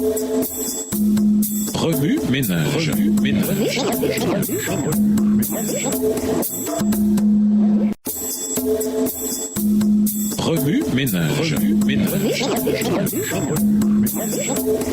Remue ménage. Remue ménage.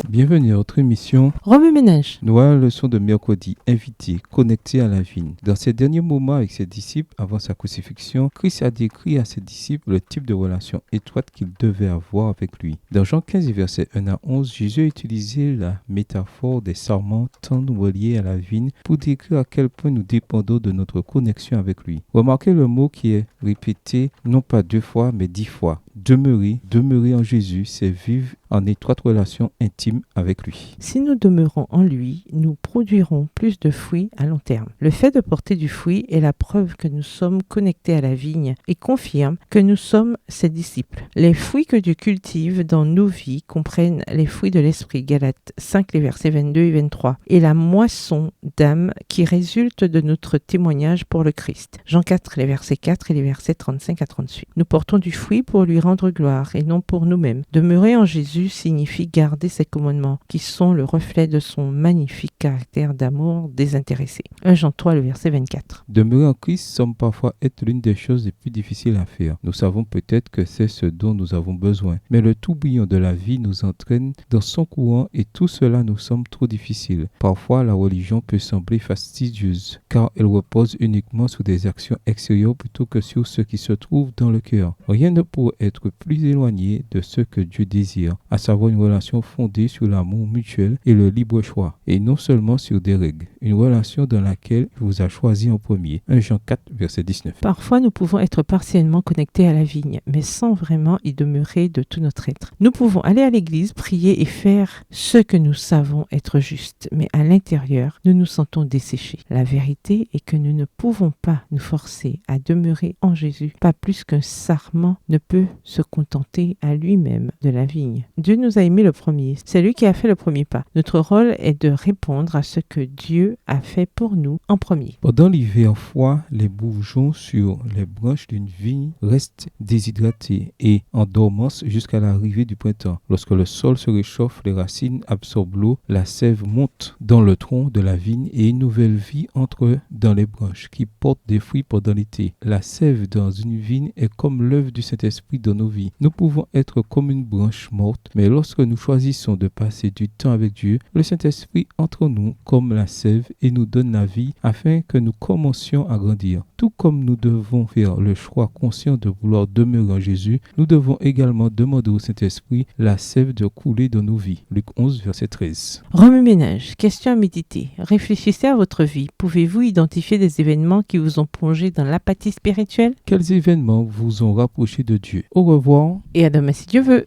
Bienvenue à notre émission Remue ménage. Nouvelle leçon de mercredi, invité, connecté à la vigne. Dans ses derniers moments avec ses disciples avant sa crucifixion, Christ a décrit à ses disciples le type de relation étroite qu'ils devaient avoir avec lui. Dans Jean 15, versets 1 à 11, Jésus a utilisé la métaphore des sarments tendres reliés à la vigne pour décrire à quel point nous dépendons de notre connexion avec lui. Remarquez le mot qui est répété non pas 2 fois mais 10 fois. Demeurer en Jésus, c'est vivre en étroite relation intime avec lui. Si nous demeurons en lui, nous produirons plus de fruits à long terme. Le fait de porter du fruit est la preuve que nous sommes connectés à la vigne et confirme que nous sommes ses disciples. Les fruits que Dieu cultive dans nos vies comprennent les fruits de l'esprit, Galates 5, les versets 22 et 23, et la moisson d'âme qui résulte de notre témoignage pour le Christ. Jean 4, les versets 4 et les versets 35 à 38. Nous portons du fruit pour lui rendre gloire et non pour nous-mêmes. Demeurer en Jésus signifie garder ses commandements, qui sont le reflet de son magnifique caractère d'amour désintéressé. 1 Jean 3, le verset 24. Demeurer en Christ semble parfois être l'une des choses les plus difficiles à faire. Nous savons peut-être que c'est ce dont nous avons besoin, mais le tourbillon de la vie nous entraîne dans son courant et tout cela nous semble trop difficile. Parfois, la religion peut sembler fastidieuse, car elle repose uniquement sur des actions extérieures plutôt que sur ce qui se trouve dans le cœur. Rien ne pourrait être plus éloigné de ce que Dieu désire, à savoir une relation fondée sur l'amour mutuel et le libre choix, et non seulement sur des règles. Une relation dans laquelle il vous a choisi en premier. 1 Jean 4, verset 19. Parfois, nous pouvons être partiellement connectés à la vigne, mais sans vraiment y demeurer de tout notre être. Nous pouvons aller à l'église, prier et faire ce que nous savons être juste, mais à l'intérieur, nous nous sentons desséchés. La vérité est que nous ne pouvons pas nous forcer à demeurer en Jésus, pas plus qu'un sarment ne peut se contenter à lui-même de la vigne. Dieu nous a aimés le premier. C'est lui qui a fait le premier pas. Notre rôle est de répondre à ce que Dieu a fait pour nous en premier. Pendant l'hiver froid, les bourgeons sur les branches d'une vigne restent déshydratés et en dormance jusqu'à l'arrivée du printemps. Lorsque le sol se réchauffe, les racines absorbent l'eau, la sève monte dans le tronc de la vigne et une nouvelle vie entre dans les branches qui portent des fruits pendant l'été. La sève dans une vigne est comme l'œuvre du Saint-Esprit dans nos vies. Nous pouvons être comme une branche morte, mais lorsque nous choisissons de passer du temps avec Dieu, le Saint-Esprit entre en nous comme la sève et nous donne la vie afin que nous commencions à grandir. Tout comme nous devons faire le choix conscient de vouloir demeurer en Jésus, nous devons également demander au Saint-Esprit la sève de couler dans nos vies. Luc 11, verset 13. Remue ménage. Question à méditer. Réfléchissez à votre vie. Pouvez-vous identifier des événements qui vous ont plongé dans l'apathie spirituelle? Quels événements vous ont rapproché de Dieu? Au revoir. Et à demain si Dieu veut.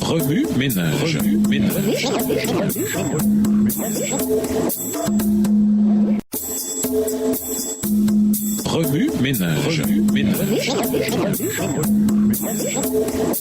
Remue ménage. Remue ménage.